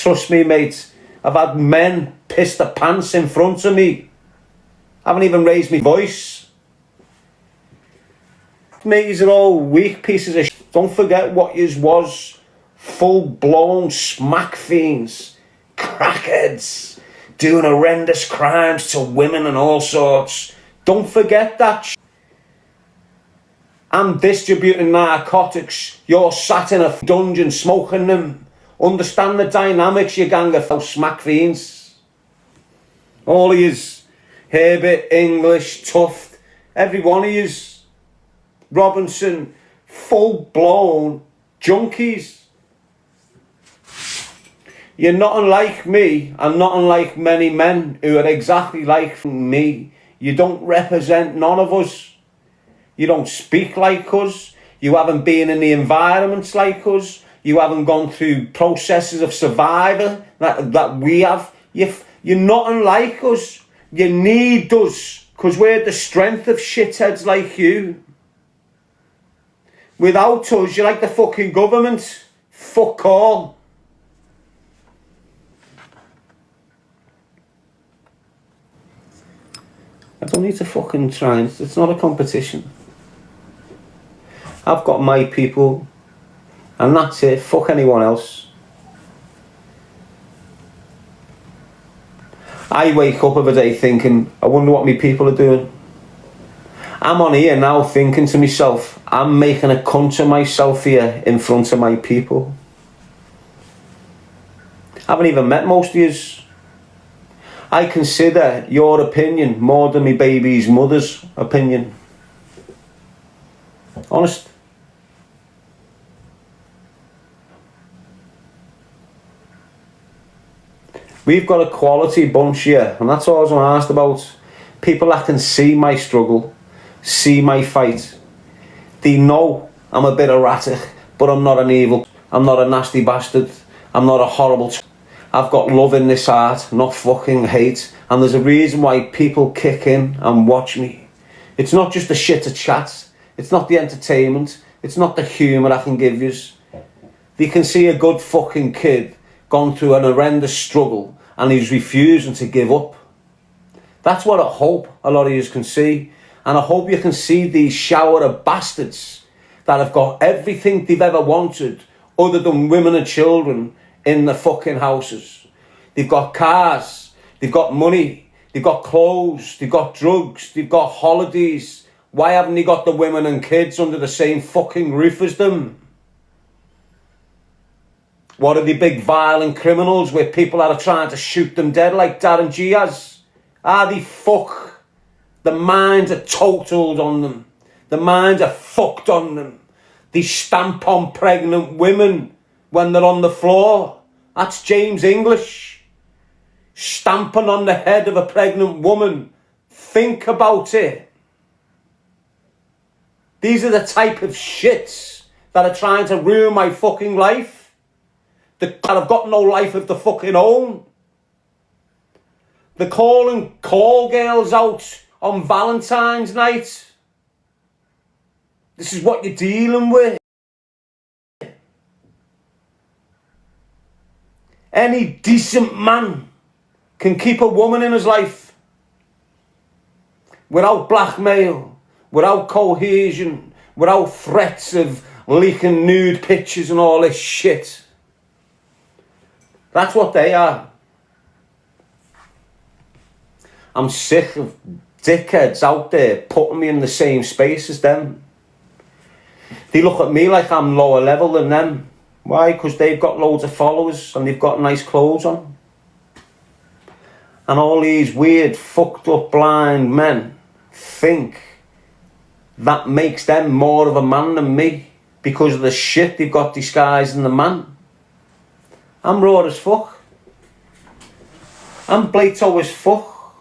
Trust me, mate. I've had men piss their pants in front of me. I haven't even raised my voice. Mates are all weak pieces of shit. Don't forget what yous was. Full-blown smack fiends. Crackheads. Doing horrendous crimes to women and all sorts. Don't forget that shit. I'm distributing narcotics. You're sat in a dungeon smoking them. Understand the dynamics, you gang of smack fiends. All of yous. Herbert, English, Tufts. Every one of yous. Robinson. Full-blown junkies. You're not unlike me and not unlike many men who are exactly like me. You don't represent none of us. You don't speak like us. You haven't been in the environments like us. You haven't gone through processes of survival that we have. You're not unlike us. You need us because we're the strength of shitheads like you. Without us, you're like the fucking government. Fuck all. I don't need to fucking try. It's not a competition. I've got my people, and that's it. Fuck anyone else. I wake up every day thinking, I wonder what my people are doing. I'm on here now thinking to myself, I'm making a cunt of myself here in front of my people. I haven't even met most of yous. I consider your opinion more than my baby's mother's opinion. Honest. We've got a quality bunch here, and that's all I'm asked about. People that can see my struggle, see my fight. They know I'm a bit erratic, but I'm not an evil. I'm not a nasty bastard. I'm not a horrible. I've got love in this heart, not fucking hate. And there's a reason why people kick in and watch me. It's not just the shit to chat. It's not the entertainment. It's not the humour I can give yous. They can see a good fucking kid gone through an horrendous struggle and he's refusing to give up. That's what I hope a lot of yous can see. And I hope you can see these shower of bastards that have got everything they've ever wanted other than women and children in the fucking houses. They've got cars, they've got money, they've got clothes, they've got drugs, they've got holidays. Why haven't they got the women and kids under the same fucking roof as them? What are the big violent criminals with people that are trying to shoot them dead like Darren has? They fuck? The minds are totaled on them. The minds are fucked on them. They stamp on pregnant women when they're on the floor. That's James English. Stamping on the head of a pregnant woman. Think about it. These are the type of shits that are trying to ruin my fucking life. That have got no life of their fucking own. They're calling call girls out on Valentine's night. This is what you're dealing with. Any decent man can keep a woman in his life without blackmail, without coercion, without threats of leaking nude pictures and all this shit. That's what they are. I'm sick of dickheads out there putting me in the same space as them. They look at me like I'm lower level than them. Why? Because they've got loads of followers and they've got nice clothes on. And all these weird, fucked up, blind men think that makes them more of a man than me because of the shit they've got disguised in the man. I'm raw as fuck. I'm Blato as fuck.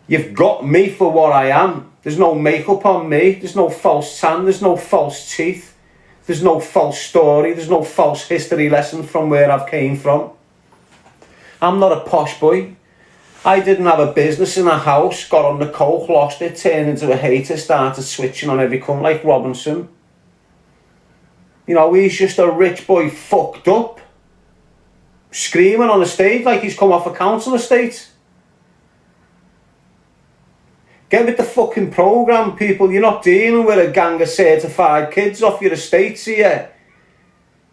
You've got me for what I am. There's no makeup on me. There's no false tan. There's no false teeth. There's no false story. There's no false history lesson from where I've came from. I'm not a posh boy. I didn't have a business in a house, got on the coke, lost it, turned into a hater, started switching on every cunt like Robinson. You know, he's just a rich boy fucked up. screaming on the stage like he's come off a council estate. Get with the fucking programme, people. You're not dealing with a gang of certified kids off your estates here.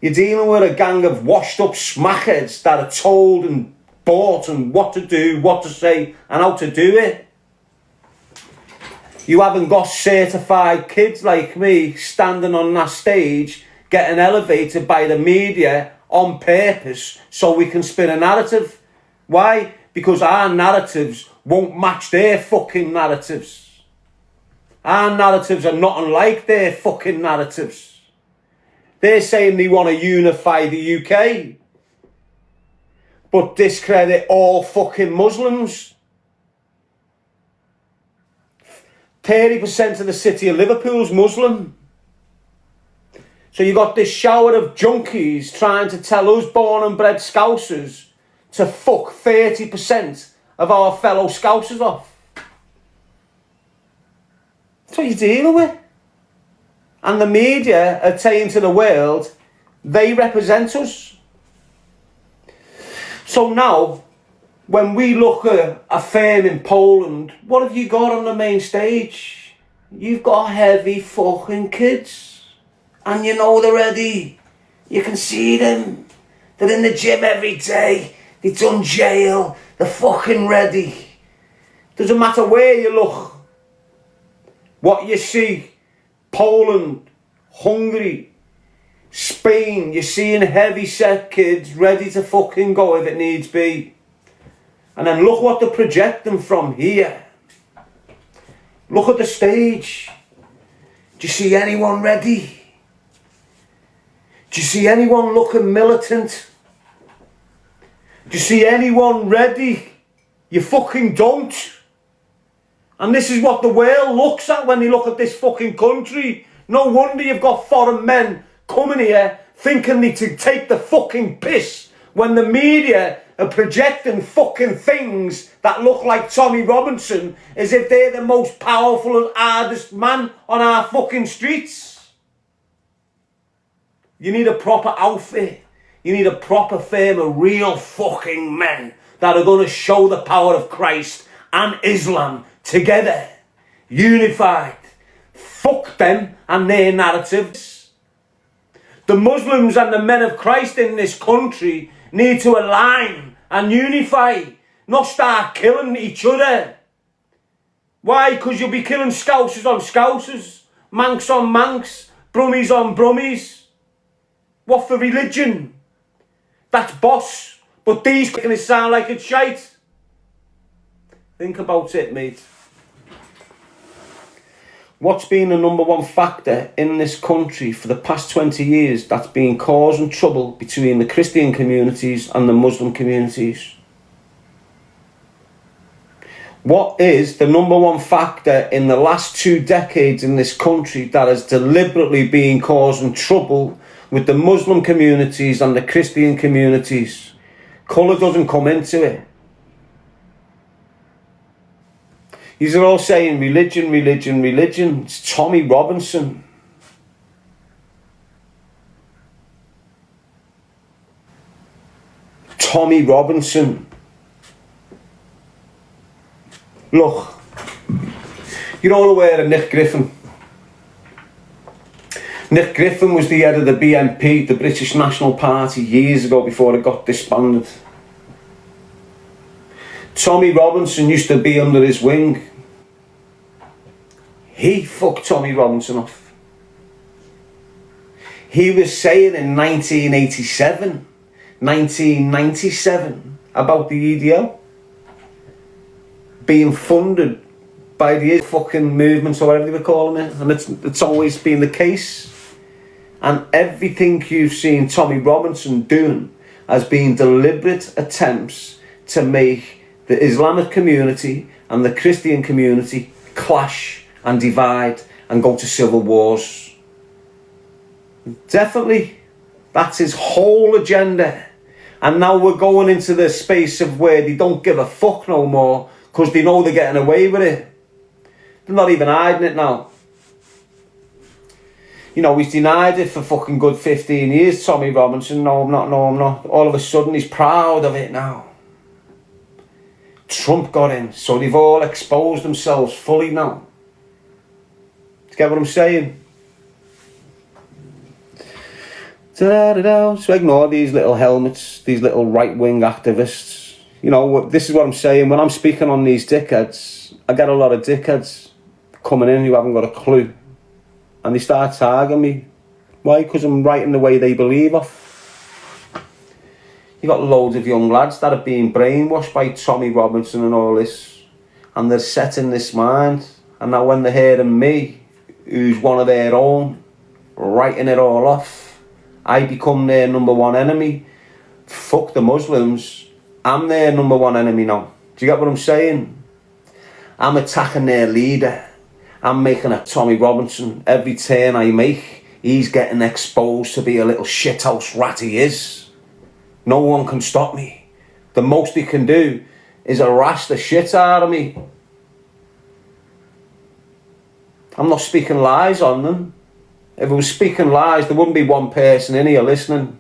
You're dealing with a gang of washed up smackheads that are told and bought and what to do, what to say and how to do it. You haven't got certified kids like me standing on that stage getting elevated by the media on purpose so we can spin a narrative. Why? Because our narratives won't match their fucking narratives. Our narratives are not unlike their fucking narratives. They're saying they want to unify the UK, but discredit all fucking Muslims. 30% of the city of Liverpool's Muslim. So you got this shower of junkies trying to tell us born and bred Scousers to fuck 30% of our fellow Scousers off. That's what you're dealing with. And the media are saying to the world, they represent us. So now, when we look at a firm in Poland, what have you got on the main stage? You've got heavy fucking kids. And you know they're ready. You can see them. They're in the gym every day. They've done jail. They're fucking ready. Doesn't matter where you look. What you see, Poland, Hungary, Spain, you're seeing heavy set kids ready to fucking go if it needs be. And then look what they're projecting from here. Look at the stage. Do you see anyone ready? Do you see anyone looking militant? Do you see anyone ready? You fucking don't. And this is what the world looks at when they look at this fucking country. No wonder you've got foreign men coming here thinking they to take the fucking piss when the media are projecting fucking things that look like Tommy Robinson as if they're the most powerful and hardest man on our fucking streets. You need a proper outfit. You need a proper firm of real fucking men that are going to show the power of Christ and Islam together, unified. Fuck them and their narratives. The Muslims and the men of Christ in this country need to align and unify, not start killing each other. Why? Because you'll be killing Scousers on Scousers, Manx on Manx, Brummies on Brummies. What for religion? That's boss. But these making it sound like it's shite. Think about it, mate. What's been the number one factor in this country for the past 20 years that's been causing trouble between the Christian communities and the Muslim communities? What is the number one factor in the last 2 decades in this country that has deliberately been causing trouble with the Muslim communities and the Christian communities? Colour doesn't come into it. These are all saying religion, religion, religion. It's Tommy Robinson. Tommy Robinson. Look, you're all aware of Nick Griffin. Nick Griffin was the head of the BNP, the British National Party, years ago before it got disbanded. Tommy Robinson used to be under his wing. He fucked Tommy Robinson off. He was saying in 1997 about the EDL being funded by the fucking movements or whatever they were calling it, and it's always been the case. And everything you've seen Tommy Robinson doing has been deliberate attempts to make the Islamic community and the Christian community clash and divide and go to civil wars. Definitely, that's his whole agenda. And now we're going into the space of where they don't give a fuck no more because they know they're getting away with it. They're not even hiding it now. You know, he's denied it for fucking good 15 years, Tommy Robinson. No, I'm not. All of a sudden, he's proud of it now. Trump got in, so they've all exposed themselves fully now. Do you get what I'm saying? So ignore these little helmets, these little right-wing activists. You know, this is what I'm saying. When I'm speaking on these dickheads, I get a lot of dickheads coming in who haven't got a clue. And they start tagging me. Why? Because I'm writing the way they believe of. You got loads of young lads that are being brainwashed by Tommy Robinson and all this. And they're set in this mind. And now when they're hearing me, who's one of their own, writing it all off, I become their number one enemy. Fuck the Muslims. I'm their number one enemy now. Do you get what I'm saying? I'm attacking their leader. I'm making a Tommy Robinson. Every turn I make, he's getting exposed to be a little shithouse rat he is. No one can stop me. The most he can do is harass the shit out of me. I'm not speaking lies on them. If I was speaking lies, there wouldn't be one person in here listening.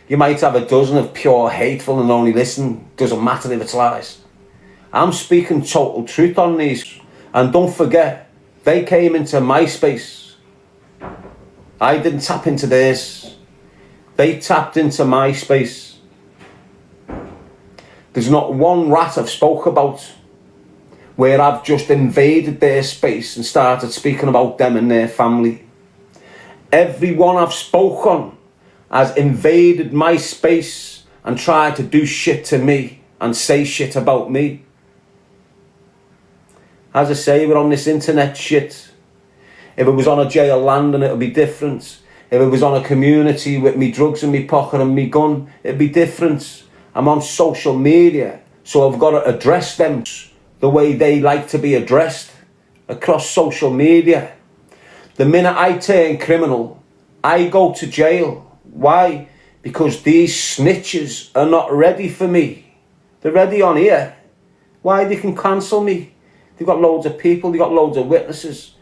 You might have a dozen of pure hateful and only listen. Doesn't matter if it's lies. I'm speaking total truth on these. And don't forget, they came into my space. I didn't tap into theirs. They tapped into my space. There's not one rat I've spoke about where I've just invaded their space and started speaking about them and their family. Everyone I've spoken has invaded my space and tried to do shit to me and say shit about me. As I say, we're on this internet shit. If it was on a jail landing, it would be different. If it was on a community with me drugs in me pocket and me gun, it'd be different. I'm on social media, so I've got to address them the way they like to be addressed across social media. The minute I turn criminal, I go to jail. Why? Because these snitches are not ready for me. They're ready on here. Why? They can cancel me. They've got loads of people, they've got loads of witnesses.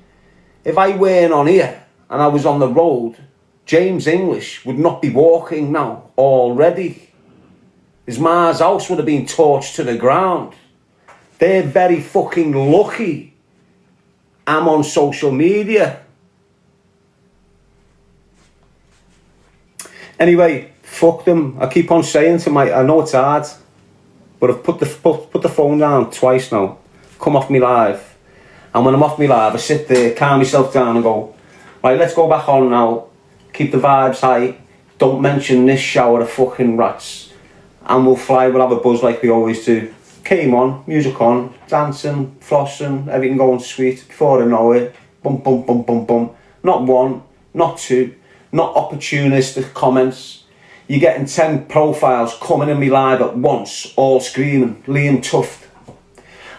If I weren't on here and I was on the road, James English would not be walking now already. His ma's house would have been torched to the ground. They're very fucking lucky I'm on social media. Anyway, fuck them. I keep on saying to I know it's hard, but I've put the phone down twice now. Come off me live, and when I'm off me live, I sit there, calm myself down and go, right, let's go back on now, keep the vibes high, don't mention this shower of fucking rats, and we'll have a buzz like we always do. Came on, music on, dancing, flossing, everything going sweet. Before I know it, bum bum bum bum bum. Not one, not two, not opportunistic comments. You're getting 10 profiles coming in me live at once, all screaming, Liam Tufts.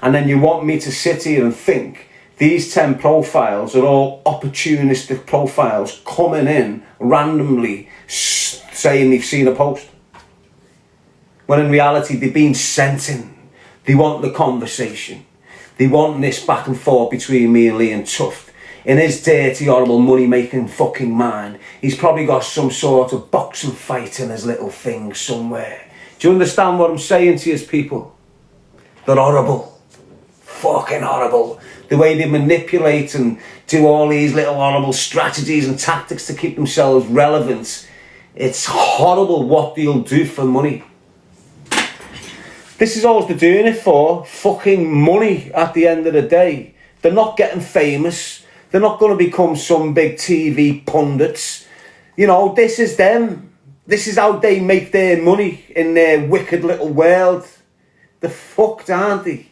And then you want me to sit here and think these 10 profiles are all opportunistic profiles coming in randomly saying they've seen a post. When in reality they've been sent in. They want the conversation. They want this back and forth between me and Liam Tufts. In his dirty, horrible, money-making fucking mind, he's probably got some sort of boxing fight in his little thing somewhere. Do you understand what I'm saying to you, people? They're horrible. Fucking horrible. The way they manipulate and do all these little horrible strategies and tactics to keep themselves relevant. It's horrible what they'll do for money. This is all they're doing it for. Fucking money at the end of the day. They're not getting famous. They're not going to become some big TV pundits. You know, this is them. This is how they make their money in their wicked little world. They're fucked, aren't they?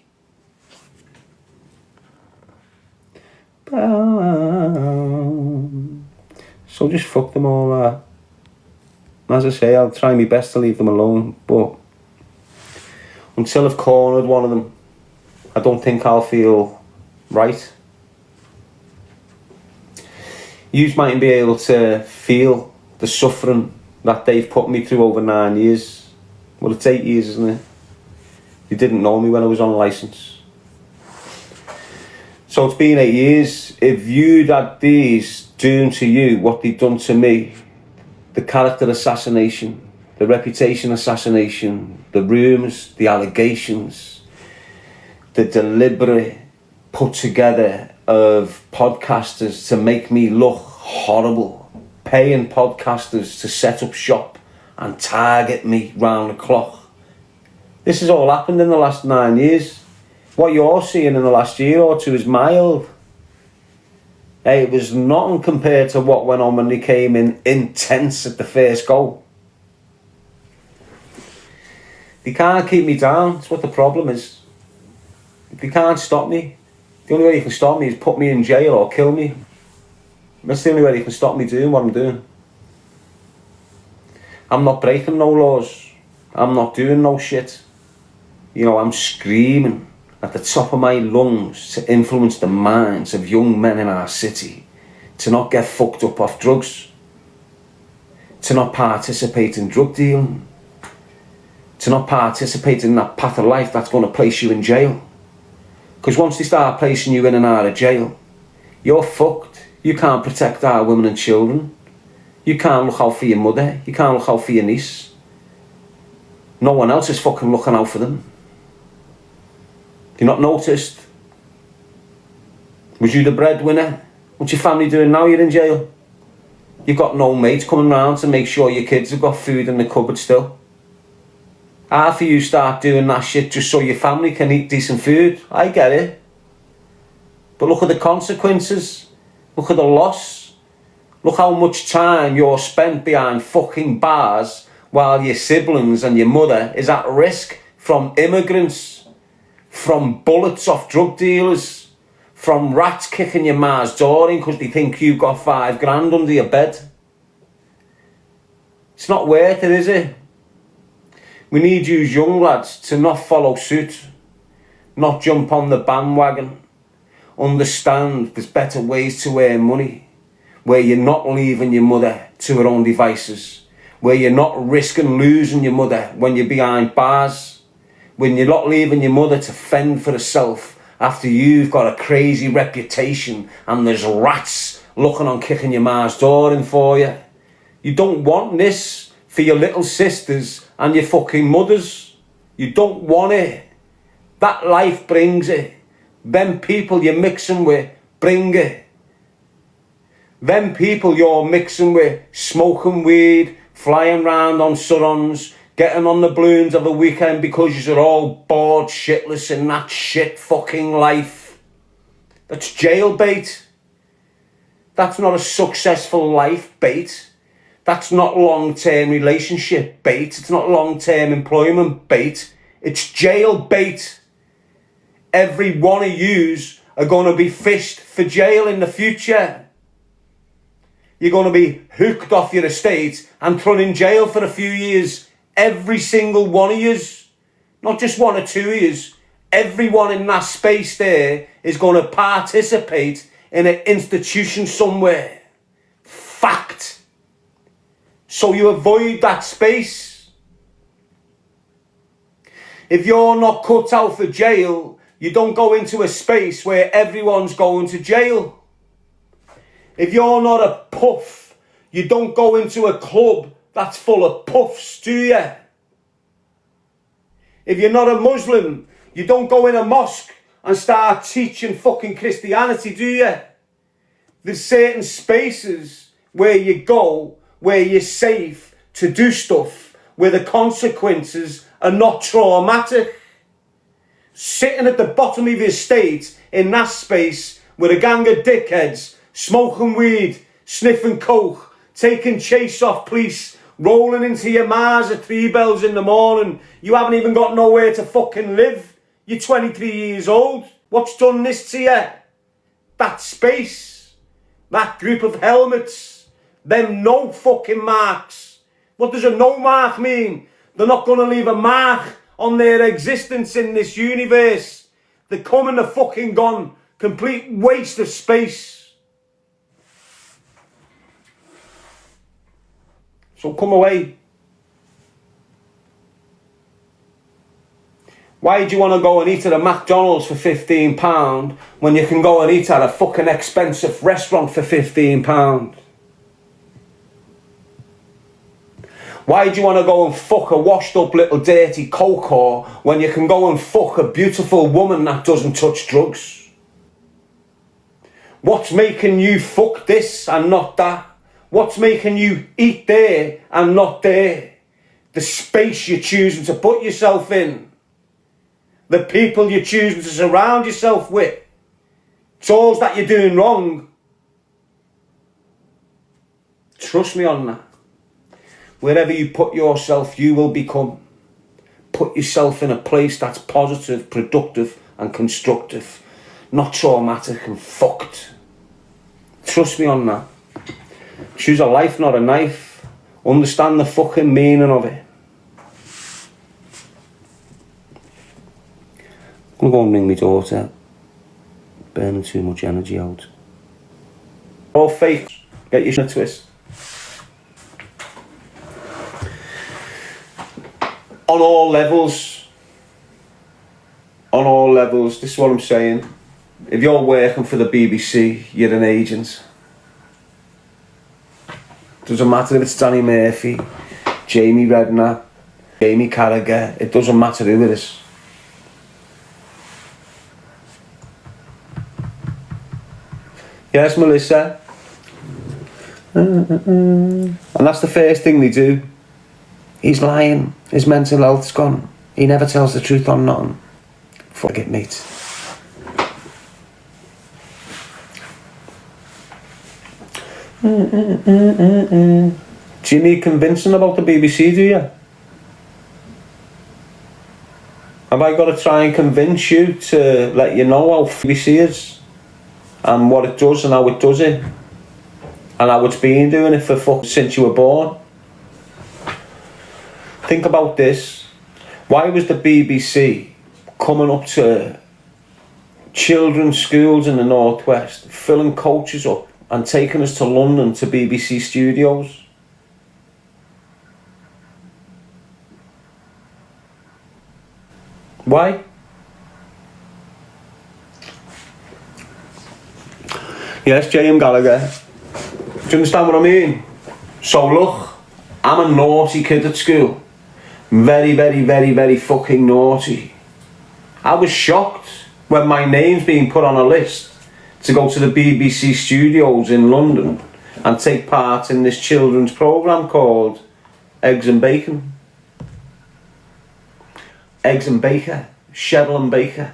So just fuck them all. As I say, I'll try my best to leave them alone, but until I've cornered one of them, I don't think I'll feel right. You mightn't be able to feel the suffering that they've put me through over 9 years. Well, it's 8 years, isn't it? You didn't know me when I was on licence. So it's been 8 years. If you'd had these doing to you what they've done to me, the character assassination, the reputation assassination, the rumours, the allegations, the deliberate put together of podcasters to make me look horrible, paying podcasters to set up shop and target me round the clock. This has all happened in the last 9 years. What you're seeing in the last year or two is mild. Hey, it was nothing compared to what went on when they came in intense at the first go. They can't keep me down. That's what the problem is. They can't stop me. The only way you can stop me is put me in jail or kill me. That's the only way you can stop me doing what I'm doing. I'm not breaking no laws. I'm not doing no shit. You know, I'm screaming at the top of my lungs to influence the minds of young men in our city to not get fucked up off drugs, to not participate in drug dealing, to not participate in that path of life that's going to place you in jail. Because once they start placing you in and out of jail, you're fucked. You can't protect our women and children. You can't look out for your mother. You can't look out for your niece. No one else is fucking looking out for them. You not noticed? Was you the breadwinner? What's your family doing now you're in jail? You've got no mates coming round to make sure your kids have got food in the cupboard still. Half of you start doing that shit just so your family can eat decent food. I get it. But look at the consequences. Look at the loss. Look how much time you're spent behind fucking bars while your siblings and your mother is at risk from immigrants, from bullets off drug dealers, from rats kicking your ma's door in because they think you've got $5,000 under your bed. It's not worth it, is it? We need you young lads to not follow suit, not jump on the bandwagon. Understand there's better ways to earn money, where you're not leaving your mother to her own devices, where you're not risking losing your mother when you're behind bars, when you're not leaving your mother to fend for herself after you've got a crazy reputation and there's rats looking on kicking your ma's door in for you. You don't want this for your little sisters and your fucking mothers. You don't want it. That life brings it. Them people you're mixing with bring it. Them people you're mixing with, smoking weed, flying round on surrons, getting on the balloons of a weekend because you're all bored shitless in that shit fucking life. That's jail bait. That's not a successful life bait. That's not long-term relationship bait. It's not long-term employment bait. It's jail bait. Every one of yous are going to be fished for jail in the future. You're going to be hooked off your estate and thrown in jail for a few years. Every single one of yous. Not just one or two of yous. Everyone in that space there is going to participate in an institution somewhere. Fact. So you avoid that space. If you're not cut out for jail, you don't go into a space where everyone's going to jail. If you're not a puff, you don't go into a club that's full of puffs, do you? If you're not a Muslim, you don't go in a mosque and start teaching fucking Christianity, do you? There's certain spaces where you go where you're safe to do stuff where the consequences are not traumatic. Sitting at the bottom of your estate in that space with a gang of dickheads, smoking weed, sniffing coke, taking chase off police, rolling into your Mars at 3 bells in the morning. You haven't even got nowhere to fucking live. You're 23 years old. What's done this to you? That space. That group of helmets. Them no fucking marks. What does a no mark mean? They're not going to leave a mark on their existence in this universe. They're come and they're fucking gone. Complete waste of space. So come away. Why do you want to go and eat at a McDonald's for £15 when you can go and eat at a fucking expensive restaurant for £15? Why do you want to go and fuck a washed up little dirty coco when you can go and fuck a beautiful woman that doesn't touch drugs? What's making you fuck this and not that? What's making you eat there and not there? The space you're choosing to put yourself in. The people you're choosing to surround yourself with. It's all that you're doing wrong. Trust me on that. Wherever you put yourself, you will become. Put yourself in a place that's positive, productive and constructive. Not traumatic and fucked. Trust me on that. Choose a life, not a knife. Understand the fucking meaning of it. I'm going to go and ring my daughter. Burning too much energy out. All fake. Get your shit twist. On all levels. On all levels. This is what I'm saying. If you're working for the BBC, you're an agent. Doesn't matter if it's Danny Murphy, Jamie Redknapp, Jamie Carragher. It doesn't matter who it is. Yes, Melissa. And that's the first thing they do. He's lying. His mental health's gone. He never tells the truth on nothing. Fuck it, mate. Do you need convincing about the BBC, do you? Have I got to try and convince you to let you know how BBC is? And what it does and how it does it? And how it's been doing it for since you were born? Think about this. Why was the BBC coming up to children's schools in the Northwest, filling coaches up and taking us to London to BBC studios? Why? Yes, J.M. Gallagher. Do you understand what I mean? So look, I'm a naughty kid at school. Very, very, very, very fucking naughty. I was shocked when my name's being put on a list to go to the BBC studios in London and take part in this children's programme called Eggs and Bacon. Eggs and Baker. Cheryl and Baker.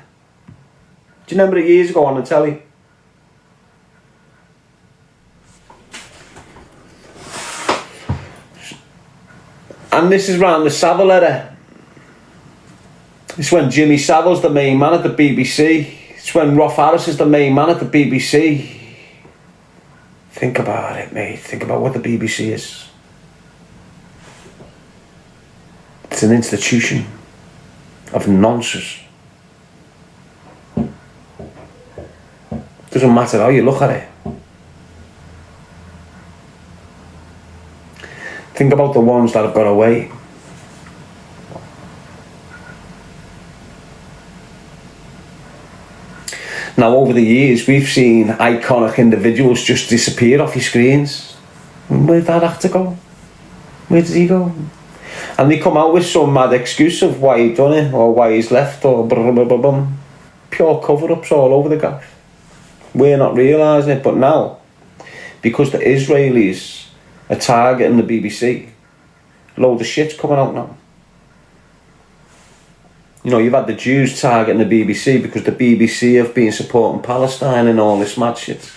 Do you remember it years ago on the telly? And this is round the Savile era. It's when Jimmy Savile's the main man at the BBC. It's when Rolf Harris is the main man at the BBC. Think about it, mate. Think about what the BBC is. It's an institution of nonsense. Doesn't matter how you look at it. Think about the ones that have got away. Now, over the years, we've seen iconic individuals just disappear off your screens. Where did that actor go? Where did he go? And they come out with some mad excuse of why he done it, or why he's left, or blah, blah, blah, blah. Pure cover-ups all over the gaff. We're not realising it, but now, because the Israelis are targeting the BBC, a load of shit's coming out now. You know, you've had the Jews targeting the BBC because the BBC have been supporting Palestine and all this mad shit.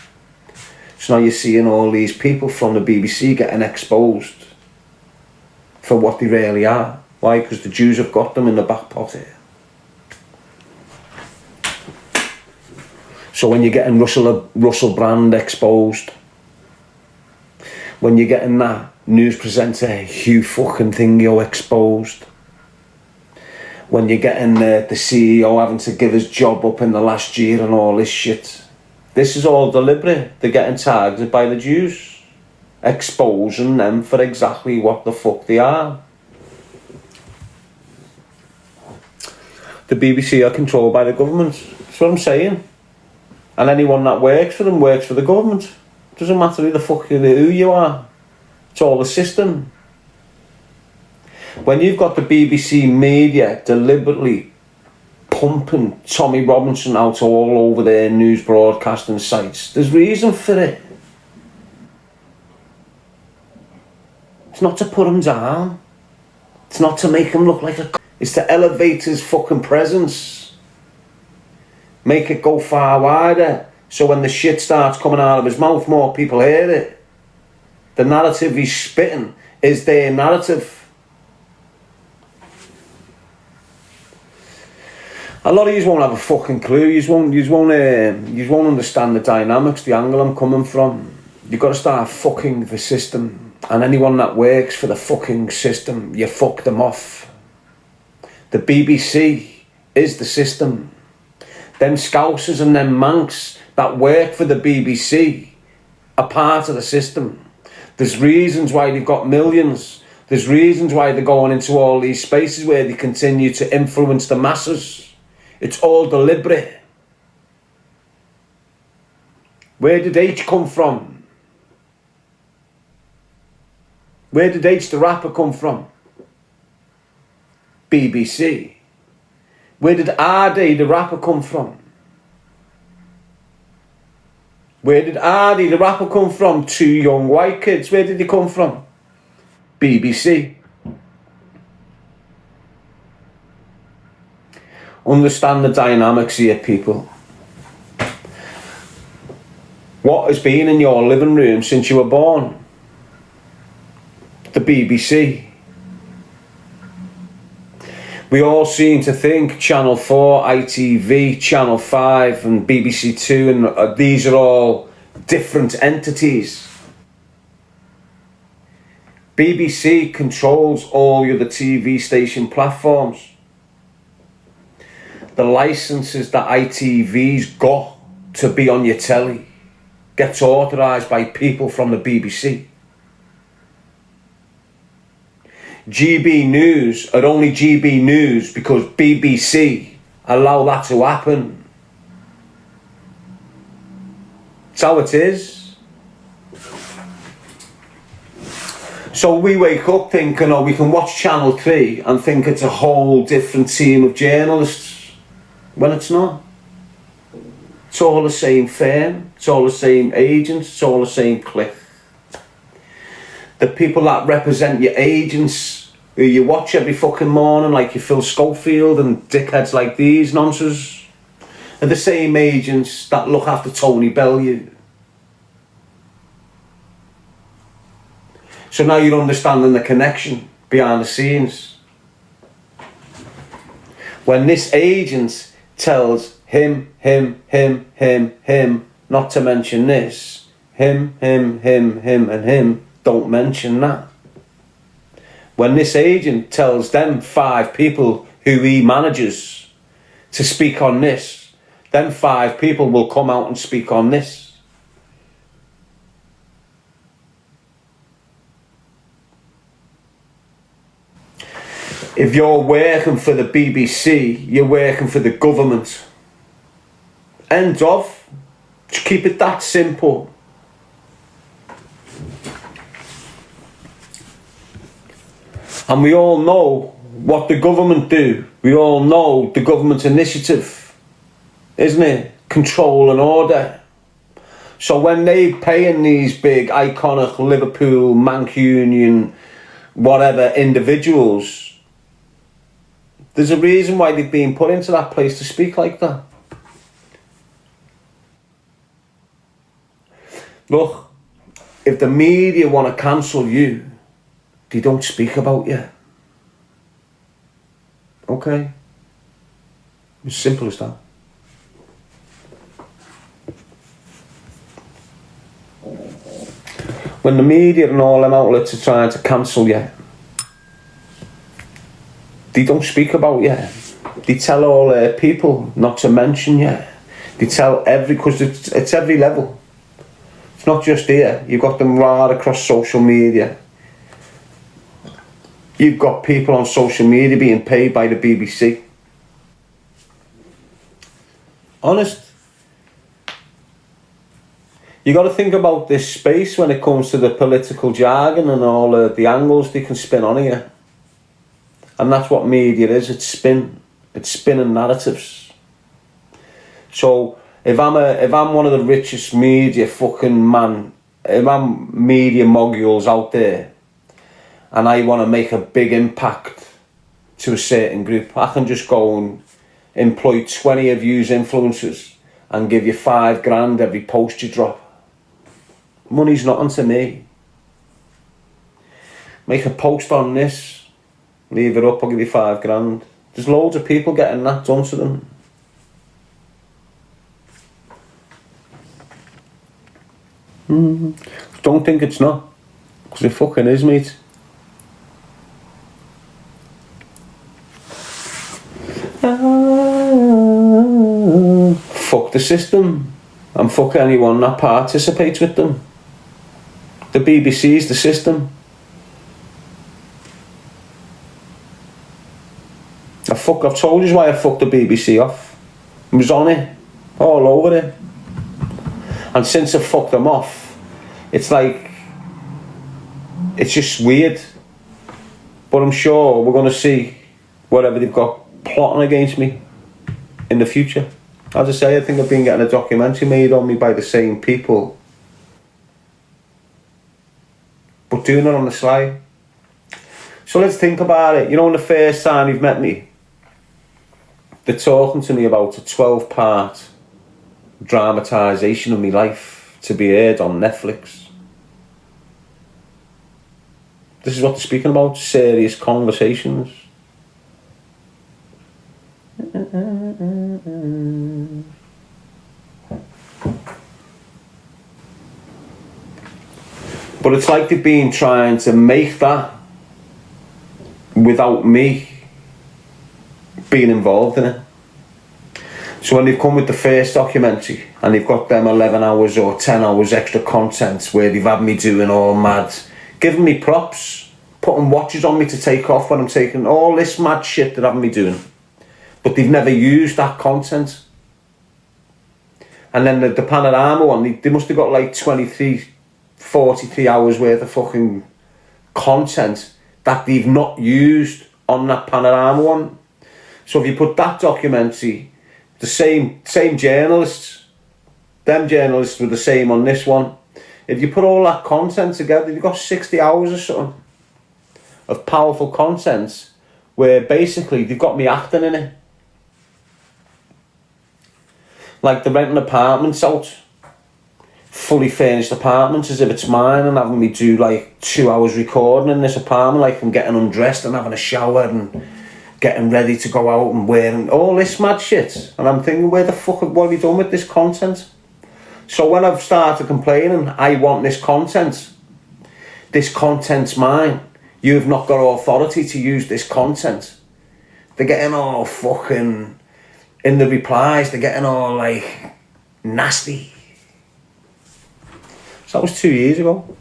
So now you're seeing all these people from the BBC getting exposed for what they really are. Why? Because the Jews have got them in the back pocket. So when you're getting Russell Brand exposed, when you're getting that news presenter Hugh fucking Thingio exposed, when you're getting the CEO having to give his job up in the last year and all this shit, this is all deliberate. They're getting targeted by the Jews, exposing them for exactly what the fuck they are. The BBC are controlled by the government. That's what I'm saying. And anyone that works for them works for the government. Doesn't matter who the fuck who you are. It's all the system. When you've got the BBC media deliberately pumping Tommy Robinson out all over their news broadcasting sites, there's reason for it. It's not to put him down. It's not to make him look like a... It's to elevate his fucking presence. Make it go far wider. So when the shit starts coming out of his mouth, more people hear it. The narrative he's spitting is their narrative. A lot of you won't have a fucking clue. You won't understand the dynamics, the angle I'm coming from. You've got to start fucking the system. And anyone that works for the fucking system, you fuck them off. The BBC is the system. Them scousers and them manx that work for the BBC are part of the system. There's reasons why they've got millions. There's reasons why they're going into all these spaces where they continue to influence the masses. It's all deliberate. Where did H come from? Where did H the rapper come from? BBC. Where did RD the rapper come from? Where did RD the rapper come from? Two young white kids. Where did they come from? BBC. Understand the dynamics here, people. What has been in your living room since you were born? The BBC. We all seem to think Channel 4, ITV, Channel 5 and BBC 2 and these are all different entities. BBC controls all the other TV station platforms. The licenses that ITV's got to be on your telly gets authorised by people from the BBC. GB News are only GB News because BBC allow that to happen. That's how it is. So we wake up thinking, oh, we can watch Channel 3 and think it's a whole different team of journalists. When it's not. It's all the same firm, it's all the same agents, it's all the same clique. The people that represent your agents, who you watch every fucking morning, like your Phil Schofield and dickheads like these nonsense, are the same agents that look after Tony Bellew. So now you're understanding the connection behind the scenes. When this agent tells him, not to mention this, him, and him, don't mention that. When this agent tells them 5 people who he manages to speak on this, then 5 people will come out and speak on this. If you're working for the BBC, you're working for the government. End of. Just keep it that simple. And we all know what the government do. We all know the government initiative, isn't it? Control and order. So when they're paying these big, iconic Liverpool, Mancunian, whatever individuals, there's a reason why they've been put into that place to speak like that. Look, if the media want to cancel you, they don't speak about you. Okay? As simple as that. When the media and all them outlets are trying to cancel you, they don't speak about you. They tell all their people not to mention you. They tell because it's every level. It's not just here. You've got them right across social media. You've got people on social media being paid by the BBC. Honest. You got to think about this space when it comes to the political jargon and all the angles they can spin on you. And that's what media is. It's spinning narratives. So if I'm one of the richest media if I'm media moguls out there, and I want to make a big impact to a certain group, I can just go and employ 20 of you's influencers and give you $5,000 every post you drop. Money's nothing to me. Make a post on this, leave it up, I'll give you $5,000. There's loads of people getting that done to them. Don't think it's not, because it fucking is, mate. Fuck the system, and fuck anyone that participates with them. The BBC's the system. I've told you why I fucked the BBC off. I was on it, all over it. And since I fucked them off, it's like, it's just weird. But I'm sure we're going to see whatever they've got plotting against me in the future. As I say, I think I've been getting a documentary made on me by the same people, but doing it on the sly. So let's think about it. You know, the first time you've met me, they're talking to me about a 12-part dramatisation of my life to be aired on Netflix. This is what they're speaking about, serious conversations. But it's like they've been trying to make that without me being involved in it. So when they've come with the first documentary and they've got them 11 hours or 10 hours extra content where they've had me doing all mad, giving me props, putting watches on me to take off when I'm taking all this mad shit they're having me doing, but they've never used that content. And then the panorama one, they must have got like 43 hours worth of fucking content that they've not used on that panorama one. So if you put that documentary, the same journalists, them journalists were the same on this one. If you put all that content together, you've got 60 hours or something of powerful content where basically they've got me acting in it. Like they're renting apartments out, fully furnished apartments as if it's mine, and having me do like 2 hours recording in this apartment, like I'm getting undressed and having a shower and getting ready to go out and wearing all this mad shit. And I'm thinking, what have you done with this content? So when I've started complaining, I want this content's mine, you've not got authority to use this content. They're getting all fucking, in the replies, they're getting all like nasty. So that was 2 years ago,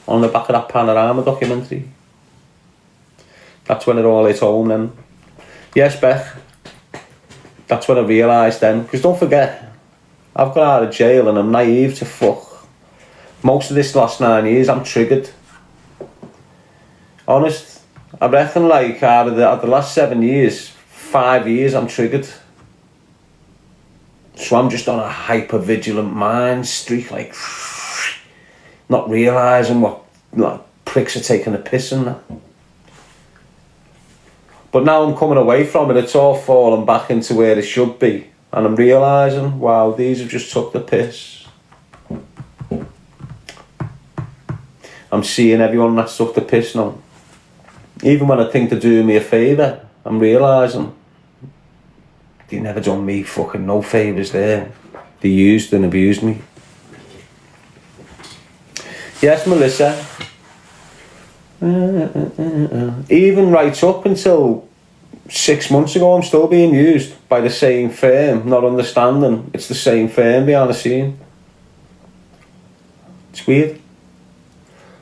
on the back of that Panorama documentary. That's when it all hit home then. Yes, Beth, that's when I realised then, because don't forget, I've got out of jail and I'm naive to fuck. Most of this last 9 years I'm triggered. Honest, I reckon like out of the last 7 years, 5 years I'm triggered. So I'm just on a hyper-vigilant mind streak, like, not realising what like, pricks are taking a piss and that. But now I'm coming away from it, it's all fallen back into where it should be. And I'm realising, wow, these have just took the piss. I'm seeing everyone that's took the piss now. Even when I think they're doing me a favour, I'm realising they never done me fucking no favours there. They used and abused me. Yes, Melissa. Even right up until 6 months ago, I'm still being used by the same firm, not understanding it's the same firm behind the scene. It's weird.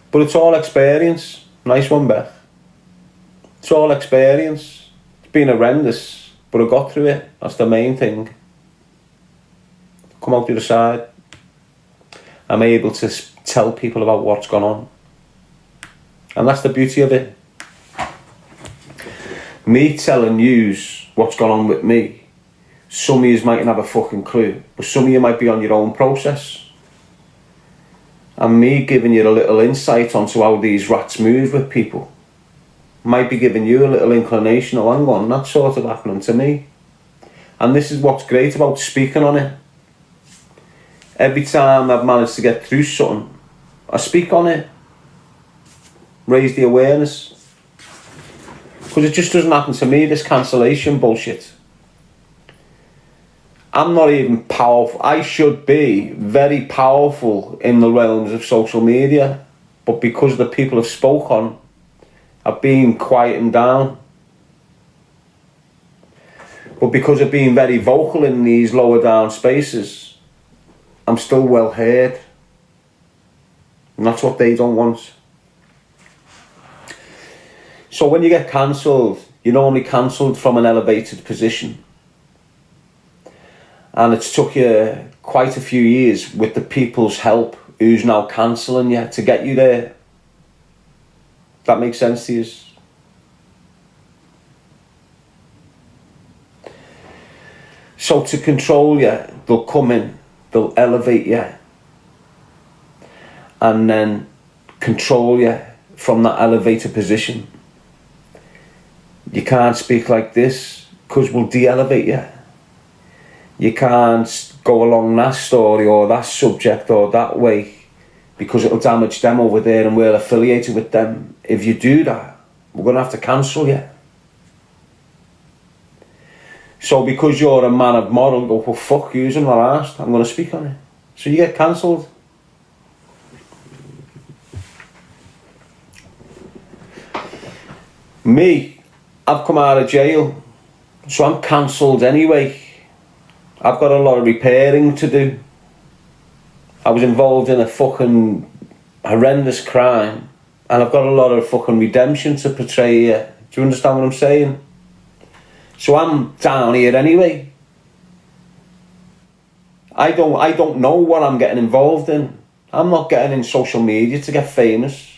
But it's all experience. Nice one, Beth. It's all experience. It's been horrendous, But I got through it. That's the main thing. Come out the other side. I'm able to tell people about what's gone on. And that's the beauty of it. Me telling yous what's gone on with me, some of yous mightn't have a fucking clue, but some of you might be on your own process. And me giving you a little insight onto how these rats move with people might be giving you a little inclination, oh hang on, that's sort of happening to me. And this is what's great about speaking on it. Every time I've managed to get through something, I speak on it. Raise the awareness. Because it just doesn't happen to me, this cancellation bullshit. I'm not even powerful. I should be very powerful in the realms of social media, but because the people have spoken, I've been quieting down. But because of being very vocal in these lower down spaces, I'm still well heard. And that's what they don't want. So when you get cancelled, you're normally cancelled from an elevated position. And it's took you quite a few years with the people's help who's now cancelling you to get you there. That makes sense to you? So to control you, they'll come in, they'll elevate you, and then control you from that elevated position. You can't speak like this because we'll de-elevate you. You can't go along that story or that subject or that way because it'll damage them over there and we're affiliated with them. If you do that, we're going to have to cancel you. So because you're a man of moral, go, well, fuck you, I'm not asked, I'm going to speak on it. So you get cancelled. Me, I've come out of jail, so I'm cancelled anyway. I've got a lot of repairing to do. I was involved in a fucking horrendous crime, and I've got a lot of fucking redemption to portray here. Do you understand what I'm saying? So I'm down here anyway. I don't know what I'm getting involved in. I'm not getting in social media to get famous.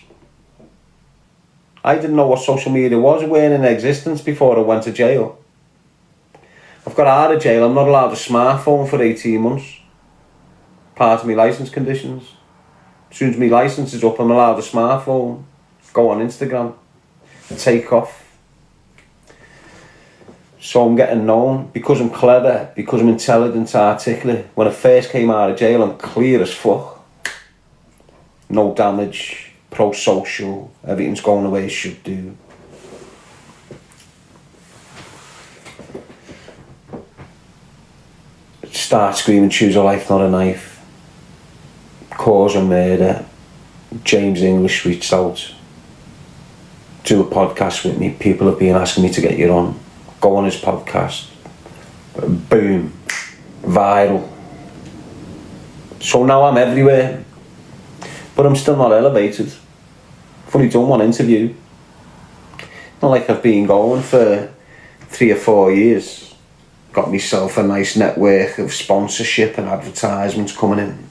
I didn't know what social media was. It weren't in existence before I went to jail. I've got out of jail. I'm not allowed a smartphone for 18 months. Part of my licence conditions. As soon as my licence is up, I'm allowed a smartphone. Go on Instagram. Take off. So I'm getting known because I'm clever, because I'm intelligent, articulate. When I first came out of jail, I'm clear as fuck. No damage, pro-social, everything's going the way it should do. Start screaming, choose a life, not a knife. Cause a murder. James English reached out. Do a podcast with me. People have been asking me to get you on. Go on his podcast. Boom. Viral. So now I'm everywhere. But I'm still not elevated. I've only done one interview. Not like I've been going for 3 or 4 years. Got myself a nice network of sponsorship and advertisements coming in.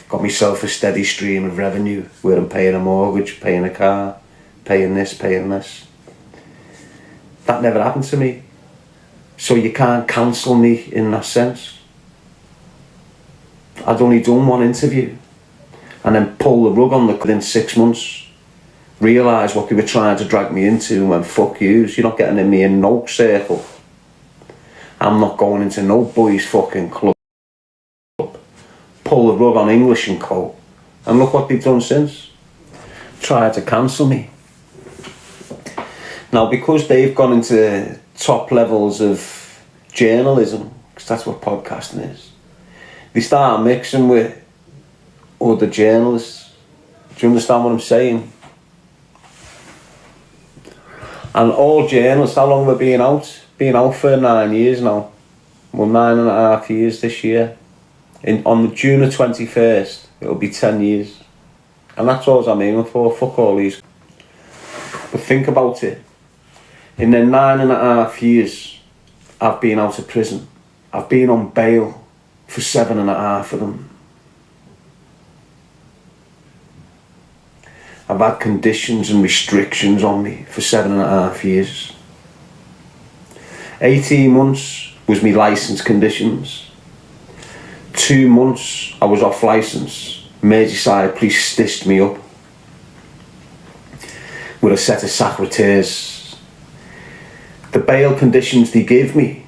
Got myself a steady stream of revenue where I'm paying a mortgage, paying a car, paying this, paying this. That never happened to me. So you can't cancel me in that sense. I'd only done one interview and then pull the rug on the within 6 months. Realise what they were trying to drag me into and went, fuck you, you're not getting in me in no circle. I'm not going into no boys fucking club. Pull the rug on English and Co. And look what they've done since. Tried to cancel me. Now, because they've gone into top levels of journalism, because that's what podcasting is, they start mixing with other journalists. Do you understand what I'm saying? And all journalists, how long have we been out? Been out for 9 years now. Well, 9.5 years this year. On June the 21st, it'll be 10 years. And that's all I'm aiming for. Fuck all these. But think about it. In their 9.5 years, I've been out of prison. I've been on bail for 7.5 of them. I've had conditions and restrictions on me for 7.5 years. 18 months was my licence conditions. 2 months I was off licence. Merseyside police stitched me up with a set of secretaries. The bail conditions they gave me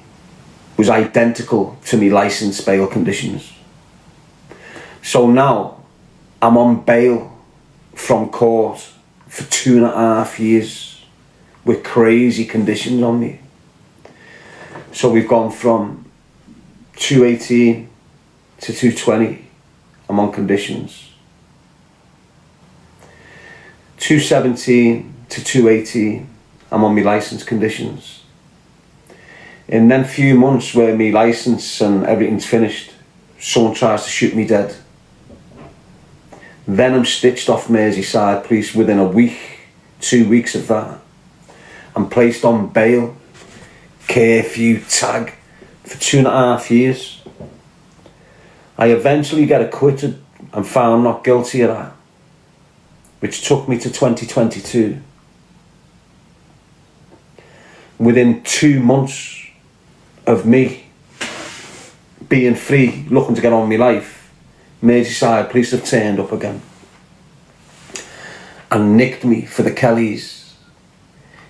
was identical to my licence bail conditions. So now I'm on bail from court for 2.5 years with crazy conditions on me. So we've gone from 218 to 220. I'm on conditions. 217 to 218. I'm on my licence conditions. In them few months where my licence and everything's finished, someone tries to shoot me dead. Then I'm stitched off Merseyside police within a week, 2 weeks of that. I'm placed on bail, curfew, tag, for 2.5 years. I eventually get acquitted and found not guilty of that, which took me to 2022. Within 2 months of me being free, looking to get on with my life, Merseyside police have turned up again and nicked me for the Kellys.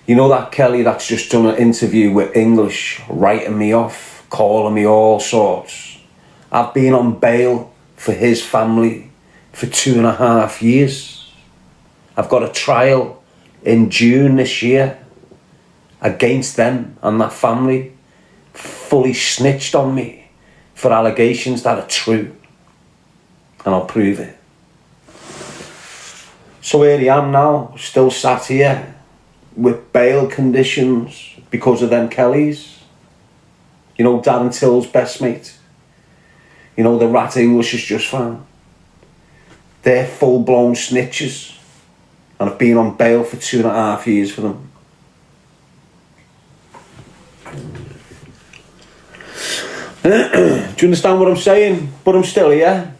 You know that Kelly that's just done an interview with English, writing me off, calling me all sorts. I've been on bail for his family for 2.5 years. I've got a trial in June this year against them and that family, fully snitched on me for allegations that are true. And I'll prove it. So here I am now, still sat here with bail conditions because of them Kellys. You know, Darren Till's best mate. You know, the rat English is just found. They're full-blown snitches. And I've been on bail for 2.5 years for them. Do you understand what I'm saying? But I'm still here.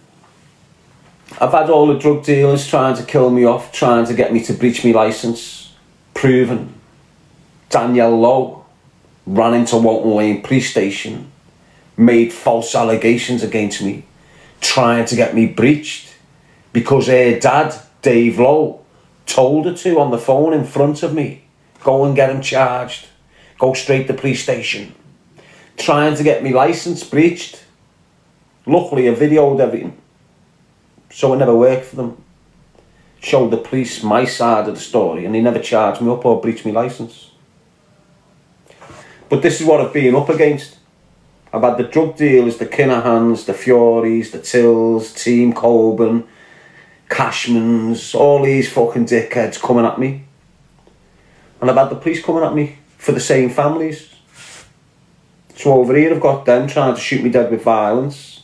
I've had all the drug dealers trying to kill me off, trying to get me to breach my licence. Proven. Danielle Lowe ran into Walton Lane police station, made false allegations against me, trying to get me breached because her dad, Dave Lowe, told her to on the phone in front of me. Go and get him charged. Go straight to police station. Trying to get me licence breached. Luckily I videoed everything, so it never worked for them. Showed the police my side of the story and they never charged me up or breached my licence. But this is what I've been up against. I've had the drug dealers, the Kinahans, the Furies, the Tills, Team Coburn, Cashmans, all these fucking dickheads coming at me. And I've had the police coming at me for the same families. So over here I've got them trying to shoot me dead with violence.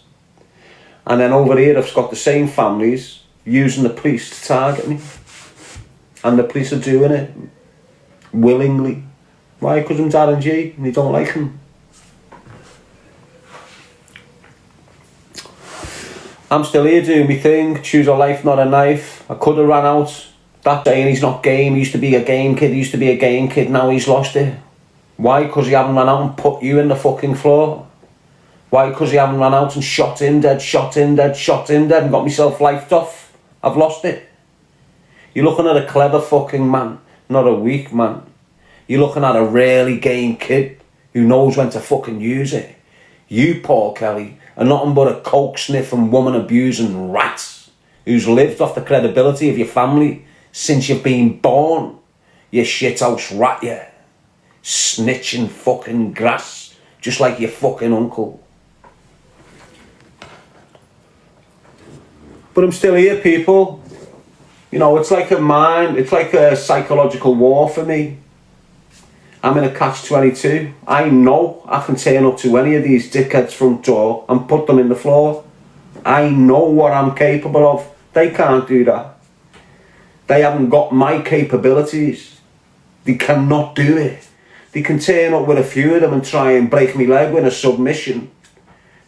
And then over here I've got the same families using the police to target me. And the police are doing it willingly. Why? Because I'm Darren G and they don't like him. I'm still here doing my thing, choose a life not a knife. I could have ran out. That saying he's not game, he used to be a game kid, now he's lost it. Why? Because he haven't run out and put you in the fucking floor. Why? Because he haven't run out and shot him dead and got myself lifed off. I've lost it. You're looking at a clever fucking man, not a weak man. You're looking at a really game kid who knows when to fucking use it. You, Paul Kelly, are nothing but a coke sniffing, woman abusing rat who's lived off the credibility of your family since you've been born. You shithouse rat, you. Snitching fucking grass, just like your fucking uncle. But I'm still here, people. You know, it's like a psychological war for me. I'm in a catch-22. I know I can turn up to any of these dickheads' front door and put them in the floor. I know what I'm capable of. They can't do that. They haven't got my capabilities. They cannot do it. They can turn up with a few of them and try and break me leg with a submission.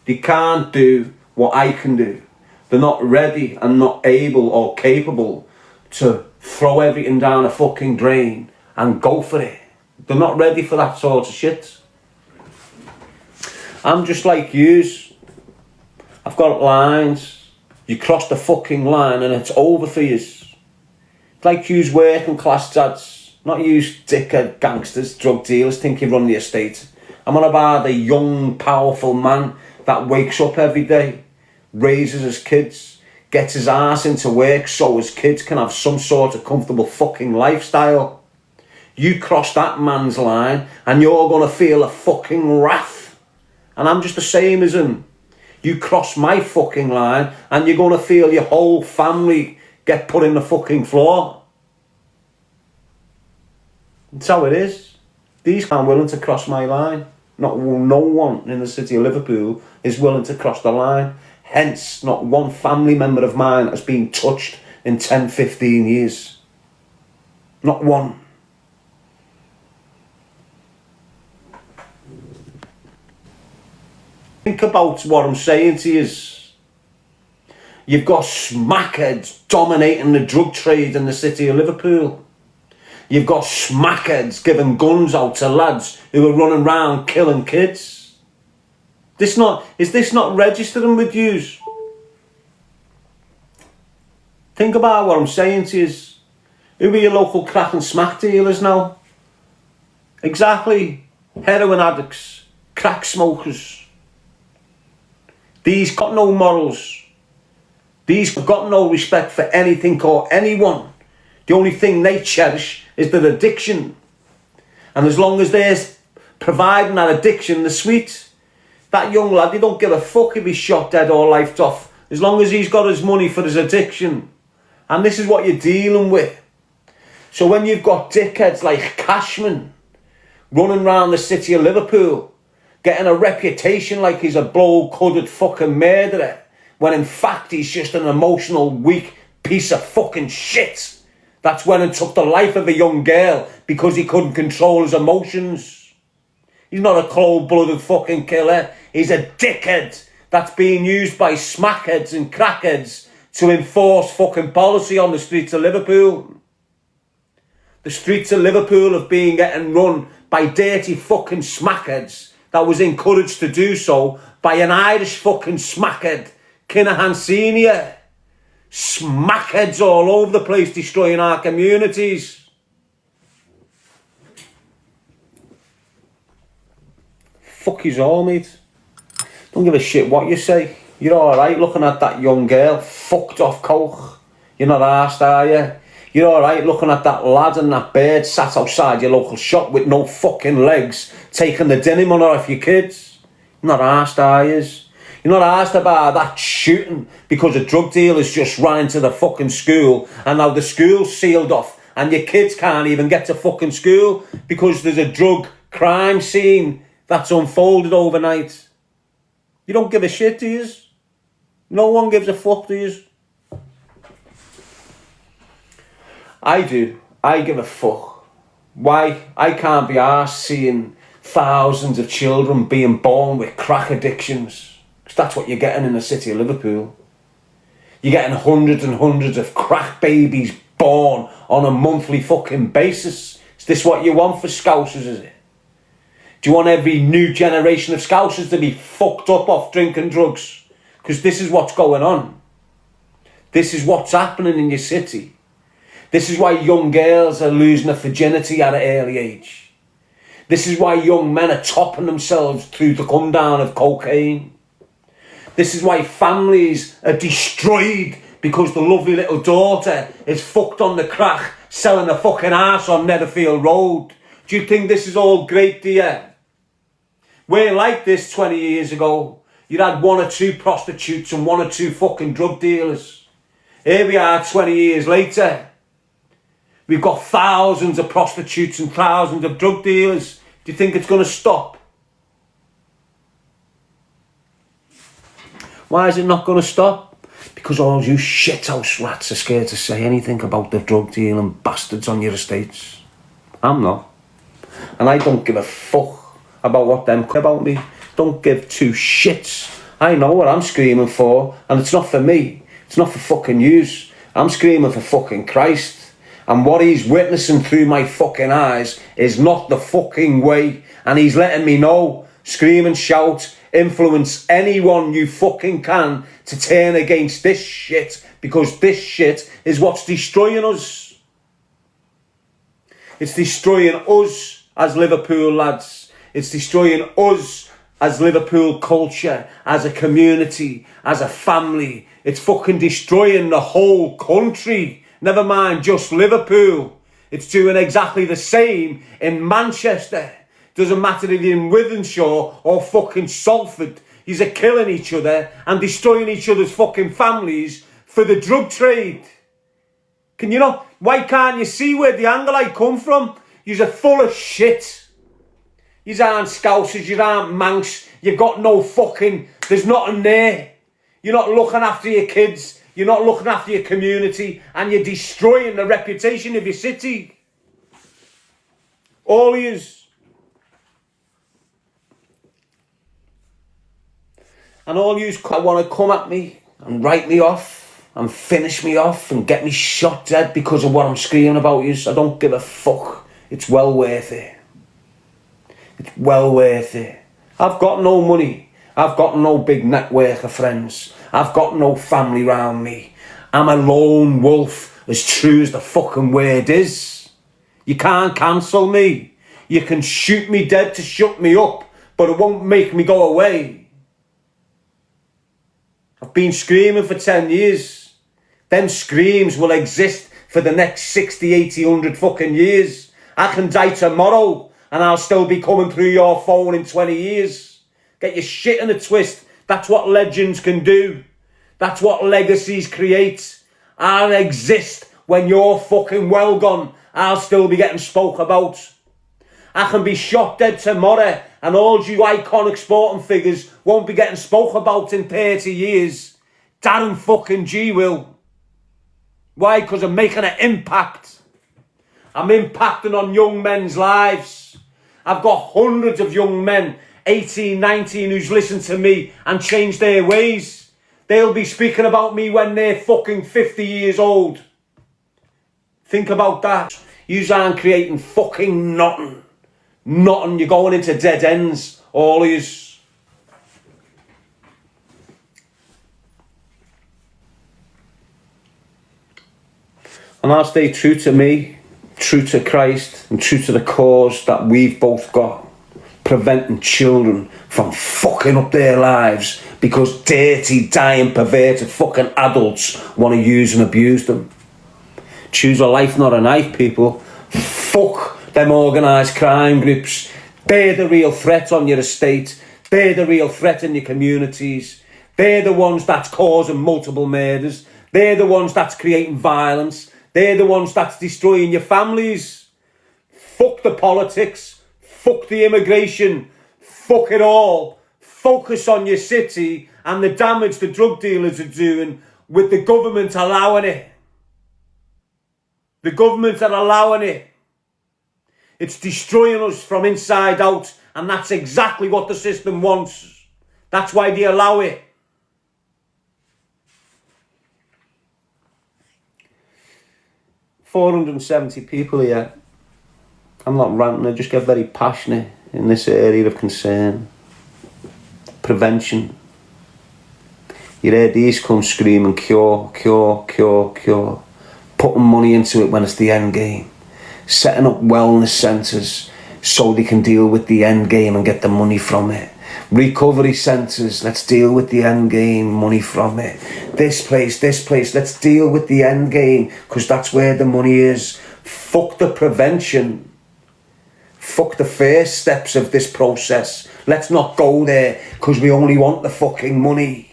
They can't do what I can do. They're not ready and not able or capable to throw everything down a fucking drain and go for it. They're not ready for that sort of shit. I'm just like yous. I've got lines. You cross the fucking line and it's over for yous. It's like yous working class dads, not yous dickhead gangsters, drug dealers think you run the estate. I'm on about the young, powerful man that wakes up every day, raises his kids, gets his ass into work so his kids can have some sort of comfortable fucking lifestyle. You cross that man's line and you're going to feel a fucking wrath. And I'm just the same as him. You cross my fucking line and you're going to feel your whole family get put in the fucking floor. That's how it is. These aren't willing to cross my line. No one in the city of Liverpool is willing to cross the line. Hence, not one family member of mine has been touched in 10, 15 years. Not one. Think about what I'm saying to you. You've got smackheads dominating the drug trade in the city of Liverpool. You've got smackheads giving guns out to lads who are running around killing kids. Is this not registering with yous? Think about what I'm saying to you. Who are your local crack and smack dealers now? Exactly. Heroin addicts, crack smokers. These got no morals. These have got no respect for anything or anyone. The only thing they cherish is their addiction. And as long as they're providing that addiction, the sweet, that young lad, they don't give a fuck if he's shot dead or lifed off, as long as he's got his money for his addiction. And this is what you're dealing with. So when you've got dickheads like Cashman running around the city of Liverpool, getting a reputation like he's a blow-cudded fucking murderer, when in fact he's just an emotional, weak piece of fucking shit. That's when it took the life of a young girl because he couldn't control his emotions. He's not a cold-blooded fucking killer. He's a dickhead that's being used by smackheads and crackheads to enforce fucking policy on the streets of Liverpool. The streets of Liverpool have been getting run by dirty fucking smackheads that was encouraged to do so by an Irish fucking smackhead, Kinahan Senior. Smackheads all over the place destroying our communities. Fuck yous all, mate. Don't give a shit what you say. You're alright looking at that young girl fucked off coke. You're not arsed, are you? You're alright looking at that lad and that bird sat outside your local shop with no fucking legs taking the dinner money off your kids. You're not arsed, are you? You're not asked about that shooting because a drug dealer's just ran into the fucking school and now the school's sealed off and your kids can't even get to fucking school because there's a drug crime scene that's unfolded overnight. You don't give a shit, do you? No one gives a fuck, do you? I do. I give a fuck. Why? I can't be arsed seeing thousands of children being born with crack addictions. That's what you're getting in the city of Liverpool. You're getting hundreds and hundreds of crack babies born on a monthly fucking basis. Is this what you want for Scousers, is it? Do you want every new generation of Scousers to be fucked up off drinking drugs? Because this is what's going on. This is what's happening in your city. This is why young girls are losing their virginity at an early age. This is why young men are topping themselves through the come down of cocaine. This is why families are destroyed because the lovely little daughter is fucked on the crack selling a fucking arse on Netherfield Road. Do you think this is all great, dear? We're like this 20 years ago. You had one or two prostitutes and one or two fucking drug dealers. Here we are 20 years later. We've got thousands of prostitutes and thousands of drug dealers. Do you think it's going to stop? Why is it not going to stop? Because all you shithouse rats are scared to say anything about the drug dealing bastards on your estates. I'm not. and I don't give a fuck about what them about me. Don't give two shits. I know what I'm screaming for, and it's not for me. It's not for fucking yous. I'm screaming for fucking Christ. And what he's witnessing through my fucking eyes is not the fucking way. And he's letting me know. Scream and shout. Influence anyone you fucking can to turn against this shit. Because this shit is what's destroying us. It's destroying us as Liverpool lads. It's destroying us as Liverpool culture, as a community, as a family. It's fucking destroying the whole country. Never mind just Liverpool. It's doing exactly the same in Manchester. Doesn't matter if you're in Wythenshawe or fucking Salford. You're killing each other and destroying each other's fucking families for the drug trade. Can you not? Why can't you see where the angle I come from? You're full of shit. You aren't Scousers, you aren't Manx. You've got no fucking... There's nothing there. You're not looking after your kids. You're not looking after your community. And you're destroying the reputation of your city. All of yous. And all yous want to come at me and write me off and finish me off and get me shot dead because of what I'm screaming about yous. I don't give a fuck. It's well worth it. It's well worth it. I've got no money. I've got no big network of friends. I've got no family round me. I'm a lone wolf, as true as the fucking word is. You can't cancel me. You can shoot me dead to shut me up, but it won't make me go away. I've been screaming for 10 years. Them screams will exist for the next 60, 80, 100 fucking years. I can die tomorrow and I'll still be coming through your phone in 20 years. Get your shit in a twist. That's what legends can do. That's what legacies create. I'll exist when you're fucking well gone. I'll still be getting spoke about. I can be shot dead tomorrow and all you iconic sporting figures won't be getting spoke about in 30 years. Darren fucking G will. Why? Because I'm making an impact. I'm impacting on young men's lives. I've got hundreds of young men, 18, 19, who's listened to me and changed their ways. They'll be speaking about me when they're fucking 50 years old. Think about that. You aren't creating fucking nothing. Nothing. You're going into dead ends. All of yous. And I'll stay true to me, true to Christ, and true to the cause that we've both got. Preventing children from fucking up their lives because dirty, dying, perverted fucking adults want to use and abuse them. Choose a life, not a knife, people. Fuck them organised crime groups. They're the real threat on your estate. They're the real threat in your communities. They're the ones that's causing multiple murders. They're the ones that's creating violence. They're the ones that's destroying your families. Fuck the politics. Fuck the immigration. Fuck it all. Focus on your city and the damage the drug dealers are doing with the government allowing it. The government are allowing it. It's destroying us from inside out, and that's exactly what the system wants. That's why they allow it. $470 people here. I'm not ranting, I just get very passionate in this area of concern. Prevention. You hear these come screaming, cure, cure, cure, cure. Putting money into it when it's the end game. Setting up wellness centres so they can deal with the end game and get the money from it. Recovery centres, let's deal with the end game, money from it. This place, let's deal with the end game because that's where the money is. Fuck the prevention. Fuck the first steps of this process. Let's not go there because we only want the fucking money.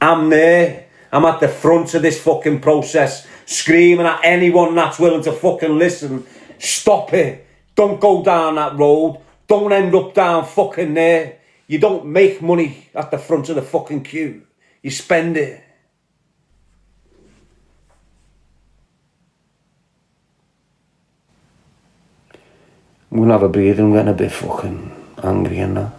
I'm there. I'm at the front of this fucking process, screaming at anyone that's willing to fucking listen. Stop it. Don't go down that road. Don't end up down fucking there. You don't make money at the front of the fucking queue. You spend it. I'm gonna have a breather. I'm getting a bit fucking angry and that.